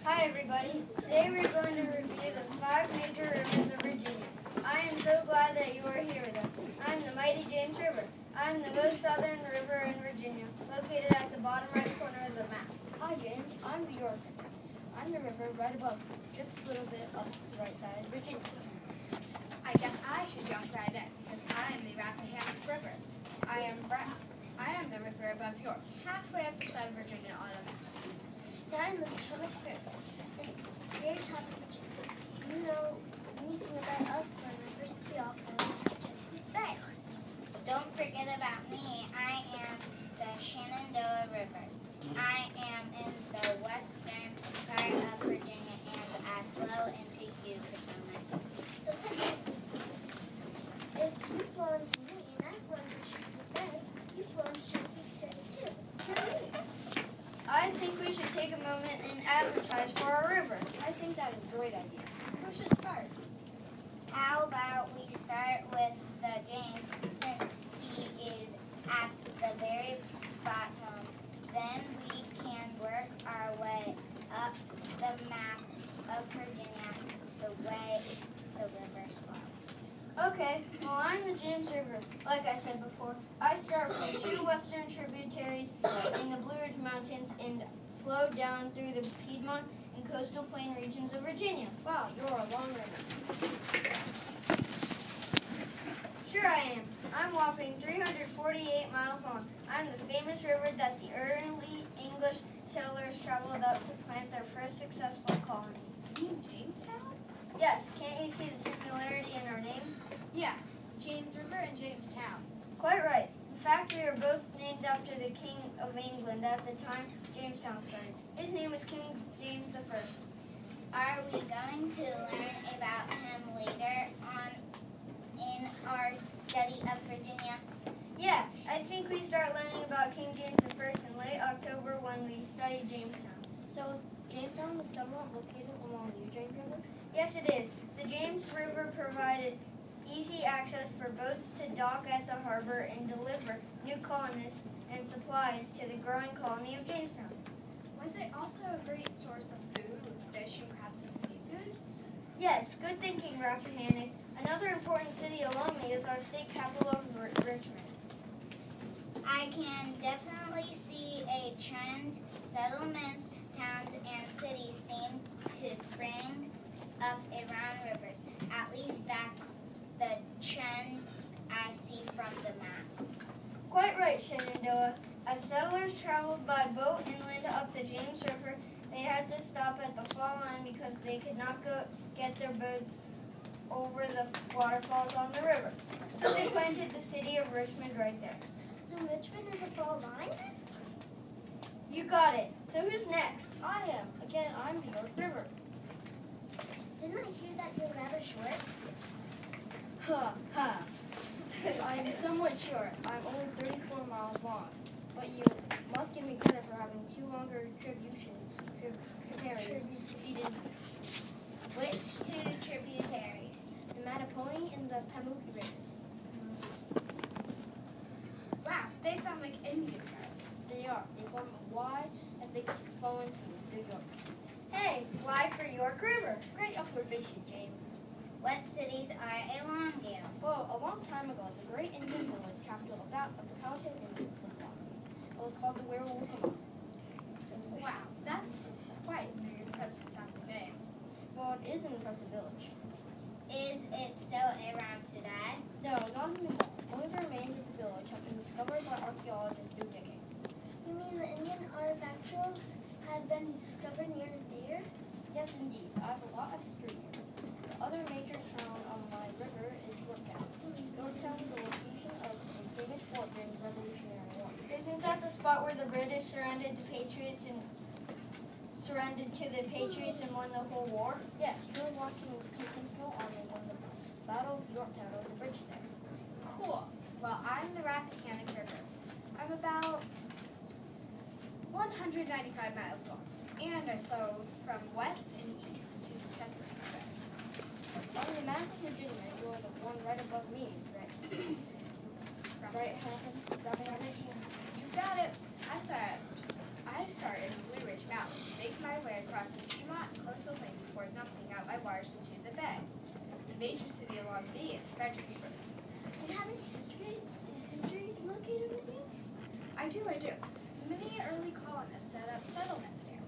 Hi everybody. Today we're going to review the 5 major rivers of Virginia. I am so glad that you are here with us. I am the mighty James River. I am the most southern river in Virginia, located at the bottom right corner of the map. Hi James, I'm the York River. I'm the river right above, just a little bit up the right side of Virginia. I guess I should jump right in, since I am the Rappahannock River. I am the river above York, halfway up the side of Virginia on a map. And I'm the Potomac River, and very top of Virginia. You know anything about us from rivers, we all follow Chesapeake Bay. Don't forget about me. I am the Shenandoah River. I am in the western part of Virginia, and I flow into you, Potomac. So technically, if you flow into me and I flow into Chesapeake Bay, you flow into Chesapeake Bay too. I think we should take a moment and advertise for our river. I think that is a great idea. Who should start? How about we start with the James, since he is at the very bottom. Then we can work our way up the map of Virginia the way the rivers flow. Okay, well I'm the James River. Like I said before, I start from 2 western tributaries in the Blue Ridge Mountains and flow down through the Piedmont and coastal plain regions of Virginia. Wow, you're a long river. Sure I am. I'm whopping 348 miles long. I'm the famous river that the early English settlers traveled up to plant their first successful colony. You mean Jamestown? Yes, can't you see the similarity in our names? Yeah, James River and Jamestown. Quite right. In fact, we are both named after the King of England at the time Jamestown started. His name was King James I. Are we going to learn about him later on in our study of Virginia? Yeah, I think we start learning about King James I in late October when we study Jamestown. So, Jamestown is somewhat located along the James River? Yes, it is. The James River provided easy access for boats to dock at the harbor and deliver new colonists and supplies to the growing colony of Jamestown. Was it also a great source of food with fish and crabs and seafood? Yes, good thinking, Rappahannock. Another important city along me is our state capital of Richmond. I can definitely see a trend. Settlements, towns, and cities seem to spring up around rivers. At least that's the trend I see from the map. Quite right, Shenandoah. As settlers traveled by boat inland up the James River, they had to stop at the fall line because they could not get their boats over the waterfalls on the river. So they planted the city of Richmond right there. So Richmond is a fall line? You got it. So who's next? I am. Again, I'm the York River. Didn't I hear that you're rather short? I'm somewhat short. I'm only 34 miles long. But you must give me credit for having 2 longer tributaries defeated. Which 2 tributaries? The Mattapony and the Pamunkey Rivers. Wow, they sound like Indian tribes. They are. They form a Y and they flow into the York. Hey, why for York River? Great observation, James. What cities are along you? Well, a long time ago, the great Indian village capital of that of the Powhatan Indians was formed. It was called the Werewolf. Wow, that's quite an impressive sounding name. Well, it is an impressive village. Is it still around today? No, not anymore. Only the remains of the village have been discovered by archaeologists through digging. You mean the Indian artifactuals have been discovered near there? Yes, indeed. I have a lot of history here. The other major town on my river is Yorktown. Yorktown is the location of a famous fort during the Revolutionary War. Isn't that the spot where the British surrendered to the Patriots and won the whole war? Yes, George Washington's Continental Army won the Battle of Yorktown over the bridge there. Cool. Well, I'm the Rappahannock River. I'm about 195 miles long, and I flow from west and east to Chesapeake Bay. On the map of Virginia, you are the one right above me, right? You got it. I start in the Blue Ridge Mountains, make my way across across the Piedmont coastal plain before dumping out by waters into the bay. The major city along the bay is Fredericksburg. Do you have any history located with you? I do. Many early colonists set up settlements there.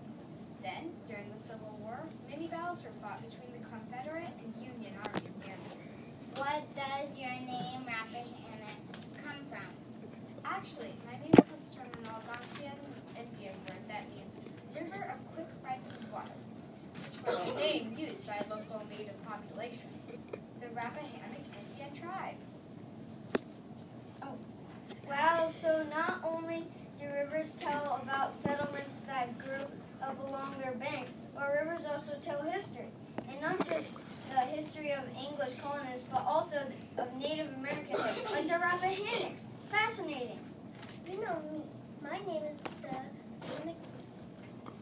Then, during the Civil War, many battles were fought between the Confederate and Union armies there. What does your name, Rappahannock, come from? Actually, my name comes from an Algonquian Indian word that means river of quick rising water, which was the name used by local native population, the Rappahannock Indian tribe. Wow, so not only do rivers tell about settlements that grew up along their banks, but rivers also tell history. And not just the history of English colonists, but also of Native Americans, like the Rappahannocks. Fascinating. You know me. My name is the Potomac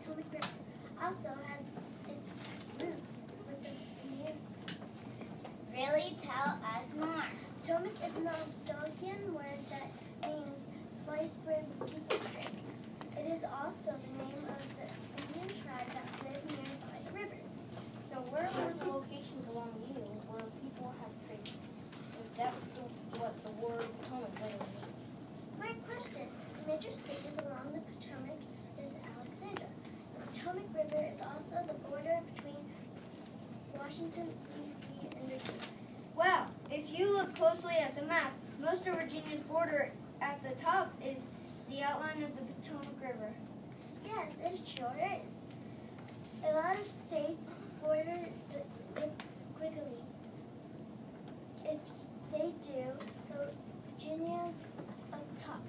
River. Also has its roots with the Indians. Really, tell us more. Potomac is an Algonquian word that means place where the people drink. It is also the name of the Indian tribe that live nearby the river. So where are the locations along the Nile where people have traded? Is that what the word Potomac literally means? Great question. The major cities along the Potomac is Alexandria. The Potomac River is also the border between Washington, D.C. and Virginia. Wow, if you look closely at the map, most of Virginia's border at the top is the outline of the Potomac River. Yes, it sure is. A lot of states border it squiggly. If they do, the Virginia's up top.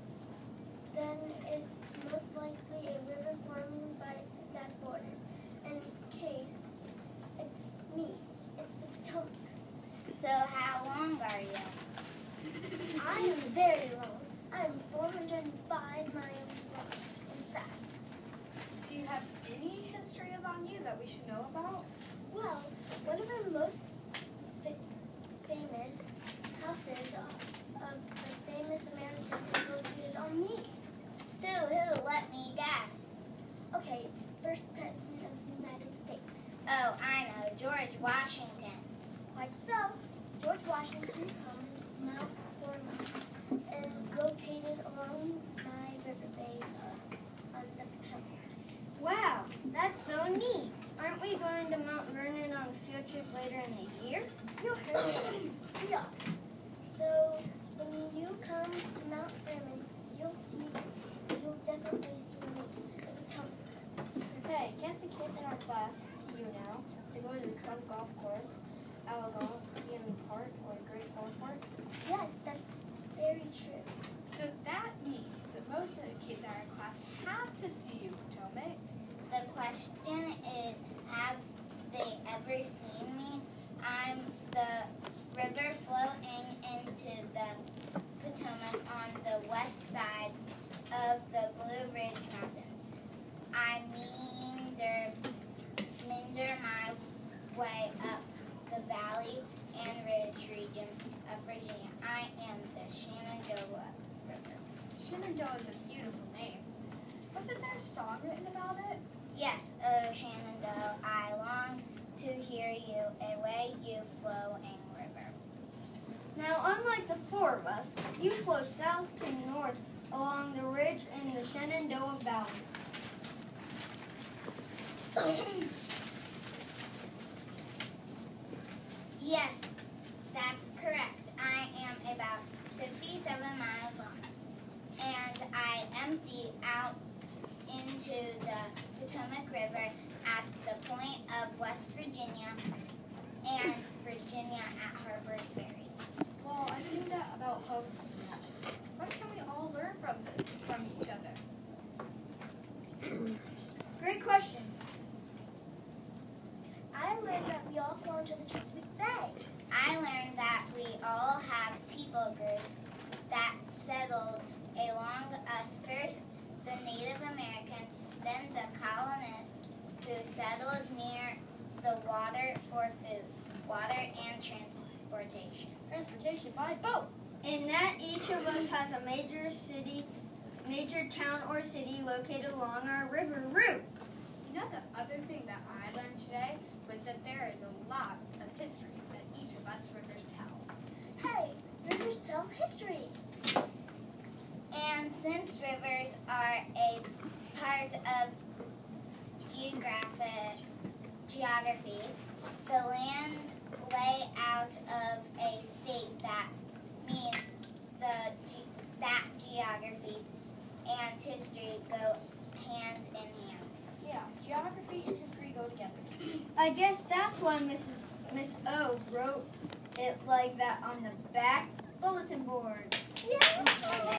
Then it's most likely a river formed by that borders. In case it's me, it's the Potomac. So how long are you? I am very long. I am 405 miles long, in fact. Do you have any history about you that we should know about? Well, one of our most famous houses of the famous American is located on me. Who? Let me guess. Okay, it's the first president of the United States. Oh, I know, George Washington. Quite so. George Washington's home is Mount Vernon and located along my river bays on the Potomac. Wow, that's so neat. Aren't we going to Mount Vernon on a field trip later in the year? You heard me. We are. So when you come to Mount Vernon, you'll definitely see me, the Potomac. Hey, can't the kids in our class see you now? They go to the Trump Golf Course, Algonquian Park, or Great Falls Park? Yes, that's very true. So that means that most of the kids in our class have to see you, Potomac. The question is, have they ever seen me? I'm the river flowing into the Potomac on the west side of the Blue Ridge Mountains. I meander my way up the valley and ridge region of Virginia. I am the Shenandoah River. Shenandoah is a beautiful name. Wasn't there a song written about it? Yes, oh Shenandoah, I long to hear you, away you flowing river. Now, unlike the four of us, you flow south to north along the ridge in the Shenandoah Valley. Yes, that's correct. I am about 57 miles long, and I empty out into the Potomac River at the point of West Virginia and Virginia at Harper's Ferry. Well, I think that about how. What can we all learn from each other? Great question. I learned that we all flow into the Chesapeake Bay. I learned that we all have people groups that settled along us. First, the Native Americans, then the colonists who settled near the water for food, water and transportation. Transportation by boat. In that each of us has a major town or city located along our river route. You know, the other thing that Since rivers are a part of geography, the land layout of a state that means that geography and history go hand in hand. Yeah, geography and history go together. I guess that's why Miss O wrote it like that on the back bulletin board. Yeah.